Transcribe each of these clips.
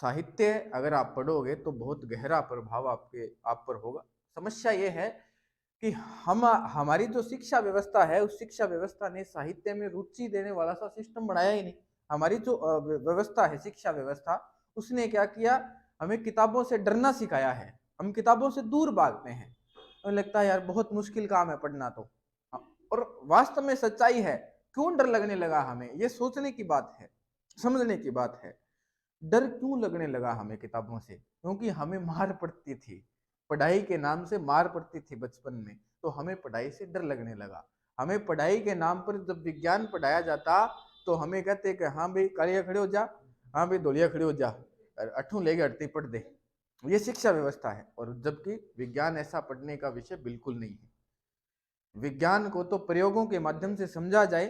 साहित्य अगर आप पढ़ोगे तो बहुत गहरा प्रभाव आप पर होगा। समस्या ये है कि हम हमारी जो शिक्षा व्यवस्था है, उस शिक्षा व्यवस्था ने साहित्य में रुचि देने वाला सा सिस्टम बनाया ही नहीं। हमारी जो व्यवस्था है, शिक्षा व्यवस्था, उसने क्या किया, हमें किताबों से डरना सिखाया है। हम किताबों से दूर भागते हैं, हमें लगता है यार बहुत मुश्किल काम है पढ़ना तो। और वास्तव में सच्चाई है, क्यों डर लगने लगा हमें, ये सोचने की बात है, समझने की बात है। डर क्यों लगने लगा हमें किताबों से? क्योंकि हमें मार पड़ती थी, पढ़ाई के नाम से मार पड़ती थी बचपन में, तो हमें पढ़ाई से डर लगने लगा। हमें पढ़ाई के नाम पर जब विज्ञान पढ़ाया जाता तो हमें कहते कि हाँ भाई कालिया खड़े हो जा, हाँ भाई धोलिया खड़े हो जा, अठू लेके अड़ती पढ़ दे। ये शिक्षा व्यवस्था है, और जबकि विज्ञान ऐसा पढ़ने का विषय बिल्कुल नहीं है। विज्ञान को तो प्रयोगों के माध्यम से समझा जाए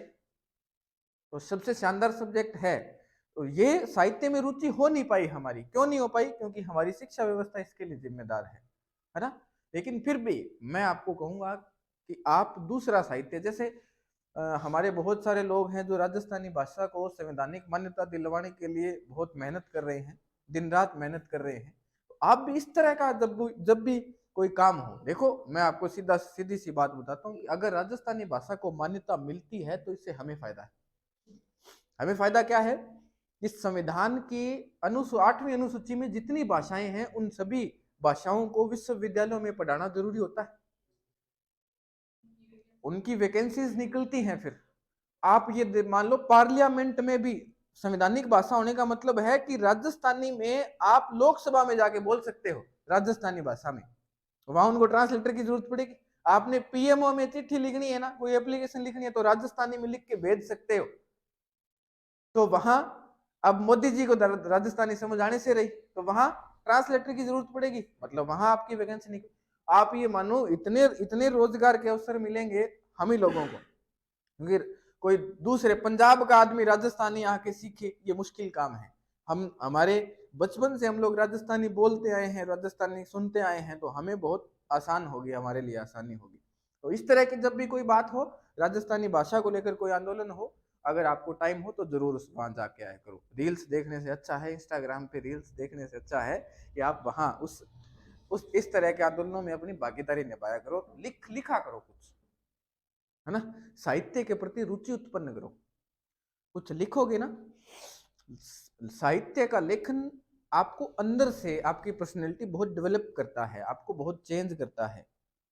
तो सबसे शानदार सब्जेक्ट है। तो ये साहित्य में रुचि हो नहीं पाई हमारी। क्यों नहीं हो पाई? क्योंकि हमारी शिक्षा व्यवस्था इसके लिए जिम्मेदार है ना। लेकिन फिर भी मैं आपको कहूंगा कि आप दूसरा साहित्य, जैसे हमारे बहुत सारे लोग हैं जो राजस्थानी भाषा को संवैधानिक मान्यता दिलवाने के लिए बहुत मेहनत कर रहे हैं, दिन रात मेहनत कर रहे हैं। तो आप भी इस तरह का जब भी कोई काम हो, देखो मैं आपको सीधी सी बात बताता हूँ कि अगर राजस्थानी भाषा को मान्यता मिलती है तो इससे हमें फायदा है। हमें फायदा क्या है? इस संविधान की 8वीं अनुसूची में जितनी भाषाएं हैं, उन सभी भाषाओं को विश्वविद्यालयों में पढ़ाना जरूरी होता है। उनकी वैकेंसीज निकलती हैं। फिर आप ये मान लो, पार्लियामेंट में भी संवैधानिक भाषा होने का मतलब है कि राजस्थानी में आप लोकसभा में जाके बोल सकते हो राजस्थानी भाषा में। वहां उनको ट्रांसलेटर की जरूरत पड़ेगी। आपने पीएमओ में चिट्ठी लिखनी है ना, कोई एप्लीकेशन लिखनी है, तो राजस्थानी में लिख के भेज सकते हो। तो वहां अब मोदी जी को राजस्थानी समझ आने से रही, तो वहां ट्रांसलेटर की जरूरत पड़ेगी, मतलब वहां आपकी वैकेंसी निकल। आप ये मानो इतने इतने रोजगार के अवसर मिलेंगे हम ही लोगों को, क्योंकि कोई दूसरे पंजाब का आदमी राजस्थानी आके सीखे ये मुश्किल काम है। हम हमारे बचपन से हम लोग राजस्थानी बोलते आए हैं, राजस्थानी सुनते आए हैं, तो हमें बहुत आसान होगी, हमारे लिए आसानी होगी। तो इस तरह की जब भी कोई बात हो, राजस्थानी भाषा को लेकर कोई आंदोलन हो, अगर आपको टाइम हो तो जरूर उस वहां जाके आया करो। रील्स देखने से अच्छा है, इंस्टाग्राम पे रील्स देखने से अच्छा है कि आप वहां उस इस तरह के आंदोलनों में अपनी भागीदारी निभाया करो, लिखा करो कुछ, है ना। साहित्य के प्रति रुचि उत्पन्न करो, कुछ लिखोगे ना। साहित्य का लेखन आपको अंदर से, आपकी पर्सनैलिटी बहुत डेवलप करता है, आपको बहुत चेंज करता है,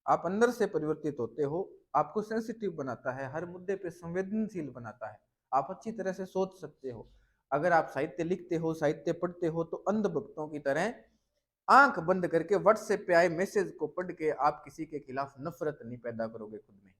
आप अंदर से परिवर्तित होते हो, आपको सेंसिटिव बनाता है, हर मुद्दे पे संवेदनशील बनाता है, आप अच्छी तरह से सोच सकते हो। अगर आप साहित्य लिखते हो, साहित्य पढ़ते हो, तो अंधभक्तों की तरह आंख बंद करके व्हाट्सएप पे आए मैसेज को पढ़ के आप किसी के खिलाफ नफरत नहीं पैदा करोगे खुद में।